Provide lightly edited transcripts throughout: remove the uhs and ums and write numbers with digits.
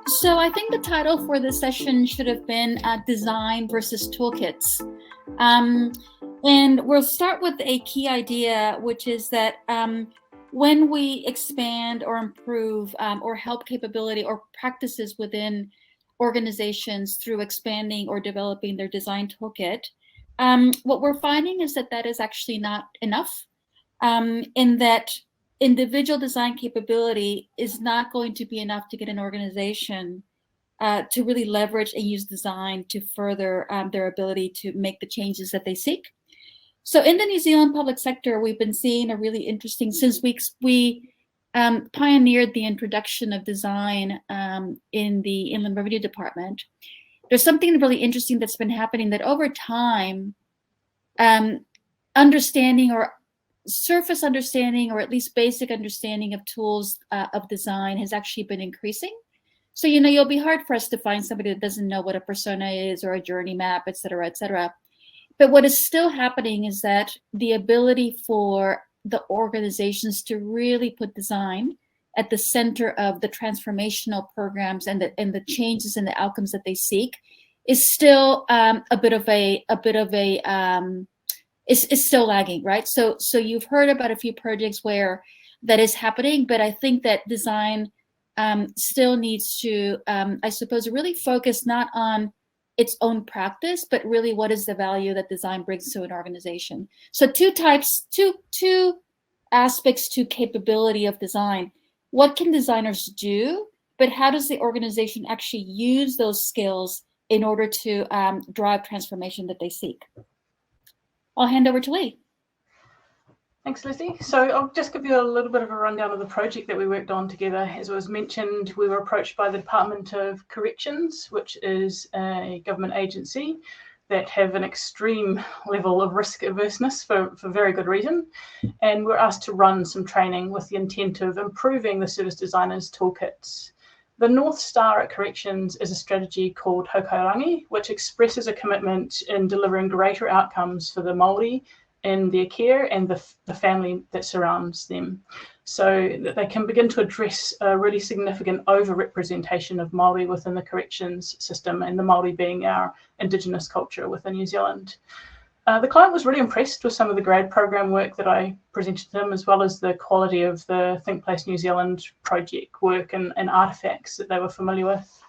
So I think the title for this session should have been Design versus Toolkits. And we'll start with a key idea, which is that when we expand or improve or help capability or practices within organizations through expanding or developing their design toolkit, what we're finding is that that is actually not enough, in that individual design capability is not going to be enough to get an organization to really leverage and use design to further their ability to make the changes that they seek. So in the New Zealand public sector, we've been seeing a really interesting, since we pioneered the introduction of design in the Inland Revenue Department, there's something really interesting that's been happening, that over time, understanding or surface understanding, or at least basic understanding of tools of design has actually been increasing. So, you'll be hard pressed to find somebody that doesn't know what a persona is or a journey map, et cetera, et cetera. But what is still happening is that the ability for the organizations to really put design at the center of the transformational programs and the changes and the outcomes that they seek is still is still lagging, right? So you've heard about a few projects where that is happening, but I think that design still needs to, I suppose, really focus not on its own practice, but really what is the value that design brings to an organization. So two aspects to capability of design. What can designers do, but how does the organization actually use those skills in order to drive transformation that they seek? I'll hand over to Leigh. Thanks, Lizzie. So I'll just give you a little bit of a rundown of the project that we worked on together. As was mentioned, we were approached by the Department of Corrections, which is a government agency that have an extreme level of risk averseness for very good reason. And we're asked to run some training with the intent of improving the service designers' toolkits. The North Star at Corrections is a strategy called Hokairangi, which expresses a commitment in delivering greater outcomes for the Māori in their care and the family that surrounds them, so that they can begin to address a really significant overrepresentation of Māori within the corrections system, and the Māori being our Indigenous culture within New Zealand. The client was really impressed with some of the grad program work that I presented to them, as well as the quality of the Think Place New Zealand project work and artefacts that they were familiar with.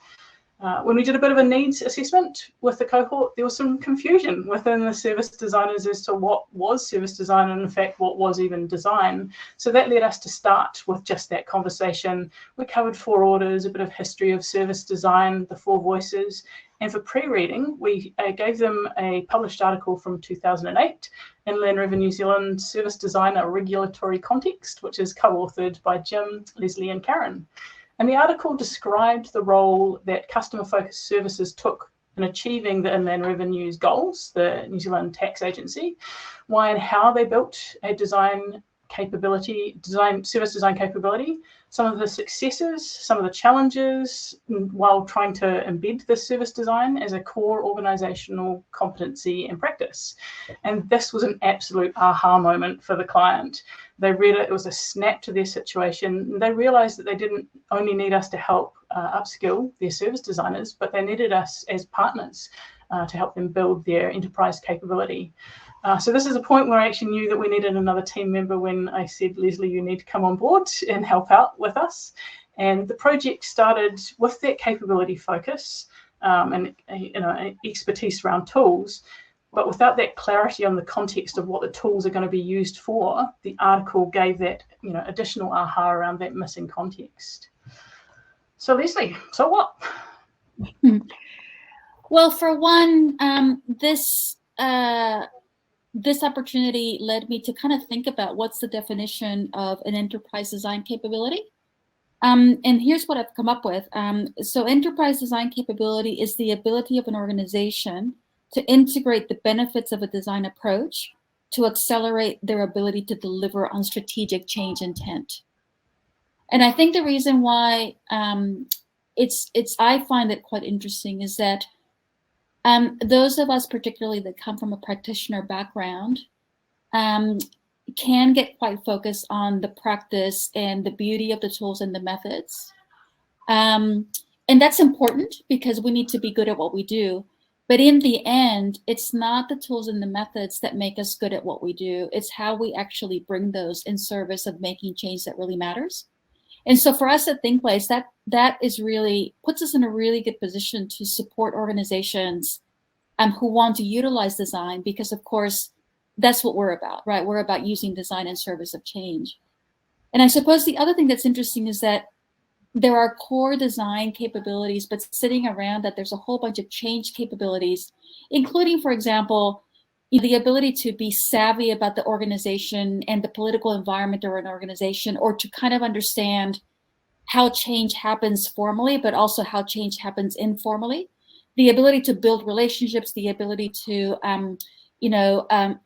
When we did a bit of a needs assessment with the cohort, there was some confusion within the service designers as to what was service design and, in fact, what was even design. So that led us to start with just that conversation. We covered 4 orders, a bit of history of service design, the 4 voices. And for pre-reading, we gave them a published article from 2008, Inland Revenue New Zealand Service Design, a Regulatory Context, which is co-authored by Jim, Leslie and Karen. And the article described the role that customer-focused services took in achieving the Inland Revenue's goals, the New Zealand Tax Agency, why and how they built a service design capability, some of the successes, some of the challenges, while trying to embed this service design as a core organizational competency and practice. And this was an absolute aha moment for the client. They read it, it was a snap to their situation. They realized that they didn't only need us to help upskill their service designers, but they needed us as partners to help them build their enterprise capability. So this is a point where I actually knew that we needed another team member when I said, Leslie, you need to come on board and help out with us. And the project started with that capability focus and expertise around tools. But without that clarity on the context of what the tools are going to be used for, the article gave that additional aha around that missing context. So Leslie, so what? Well, for one, this opportunity led me to kind of think about what's the definition of an enterprise design capability. And here's what I've come up with. So enterprise design capability is the ability of an organization to integrate the benefits of a design approach to accelerate their ability to deliver on strategic change intent. And I think the reason why I find it quite interesting is that those of us, particularly that come from a practitioner background, can get quite focused on the practice and the beauty of the tools and the methods. And that's important because we need to be good at what we do. But in the end, it's not the tools and the methods that make us good at what we do. It's how we actually bring those in service of making change that really matters. And so for us at ThinkPlace, that is really puts us in a really good position to support organizations who want to utilize design, because of course, that's what we're about, right? We're about using design in service of change. And I suppose the other thing that's interesting is that there are core design capabilities, but sitting around that, there's a whole bunch of change capabilities, including, for example, the ability to be savvy about the organization and the political environment or an organization, or to kind of understand how change happens formally, but also how change happens informally. The ability to build relationships, the ability to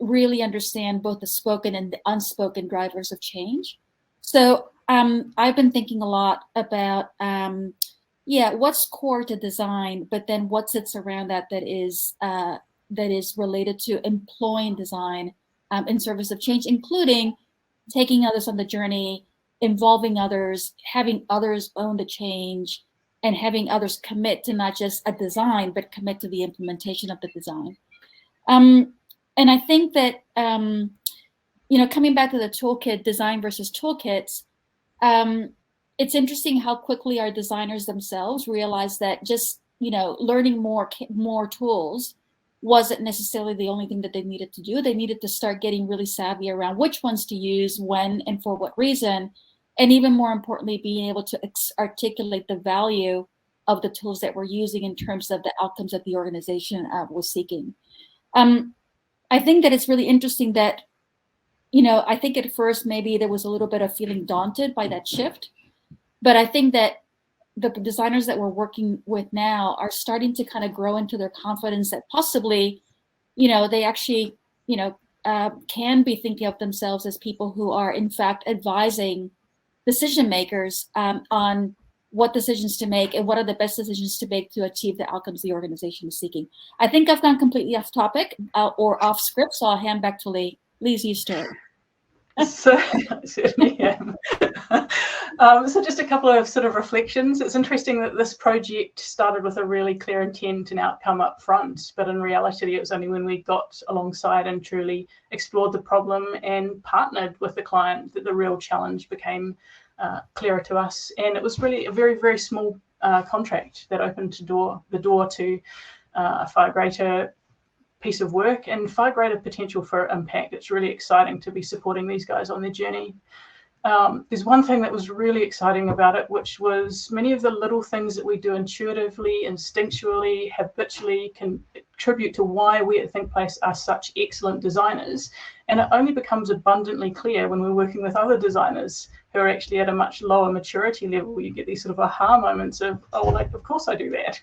really understand both the spoken and the unspoken drivers of change. So I've been thinking a lot about, what's core to design, but then what sits around that is related to employing design in service of change, including taking others on the journey, involving others, having others own the change, and having others commit to not just a design, but commit to the implementation of the design. And I think that, coming back to the toolkit, design versus toolkits, it's interesting how quickly our designers themselves realize that just, learning more tools wasn't necessarily the only thing that they needed to do. They needed to start getting really savvy around which ones to use, when, and for what reason. And even more importantly, being able to articulate the value of the tools that we're using in terms of the outcomes that the organization was seeking. I think that it's really interesting that, I think at first maybe there was a little bit of feeling daunted by that shift, but I think that the designers that we're working with now are starting to kind of grow into their confidence that possibly, they actually, can be thinking of themselves as people who are in fact advising decision makers on what decisions to make and what are the best decisions to make to achieve the outcomes the organization is seeking. I think I've gone completely off topic or off script, so I'll hand back to Leigh. Leigh's used to it. So I certainly am. So just a couple of sort of reflections. It's interesting that this project started with a really clear intent and outcome up front, but in reality, it was only when we got alongside and truly explored the problem and partnered with the client that the real challenge became clearer to us. And it was really a very, very small contract that opened the door to a far greater piece of work and far greater potential for impact. It's really exciting to be supporting these guys on their journey. There's one thing that was really exciting about it, which was many of the little things that we do intuitively, instinctually, habitually contribute to why we at ThinkPlace are such excellent designers. And it only becomes abundantly clear when we're working with other designers who are actually at a much lower maturity level. You get these sort of aha moments of, oh, like, of course I do that.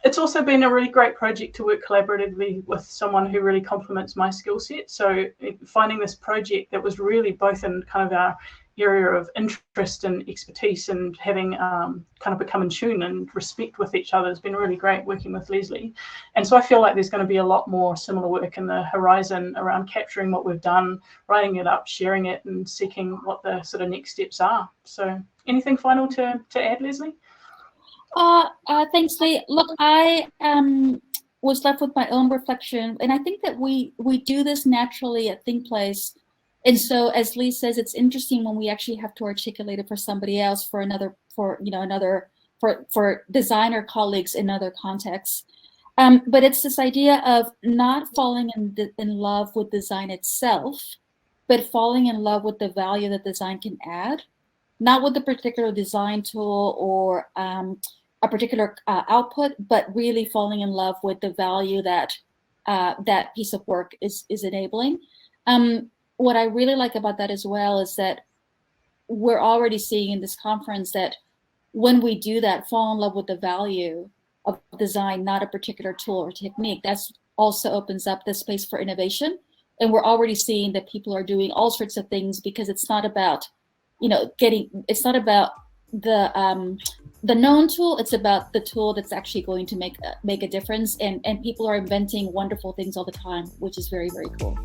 It's also been a really great project to work collaboratively with someone who really complements my skill set. So finding this project that was really both in kind of our area of interest and expertise and having kind of become in tune and respect with each other has been really great working with Leslie. And so I feel like there's going to be a lot more similar work in the horizon around capturing what we've done, writing it up, sharing it, and seeking what the sort of next steps are. So anything final to add, Leslie? Thanks, Leigh. Look, I was left with my own reflection, and I think that we do this naturally at ThinkPlace. And so, as Leigh says, it's interesting when we actually have to articulate it for somebody else, for designer colleagues in other contexts. But it's this idea of not falling in love with design itself, but falling in love with the value that design can add, not with the particular design tool or a particular output, but really falling in love with the value that that piece of work is enabling. What I really like about that as well is that we're already seeing in this conference that when we do that, fall in love with the value of design, not a particular tool or technique, that's also opens up the space for innovation. And we're already seeing that people are doing all sorts of things because it's not about, it's not about the known tool, it's about the tool that's actually going to make a difference. And people are inventing wonderful things all the time, which is very, very cool.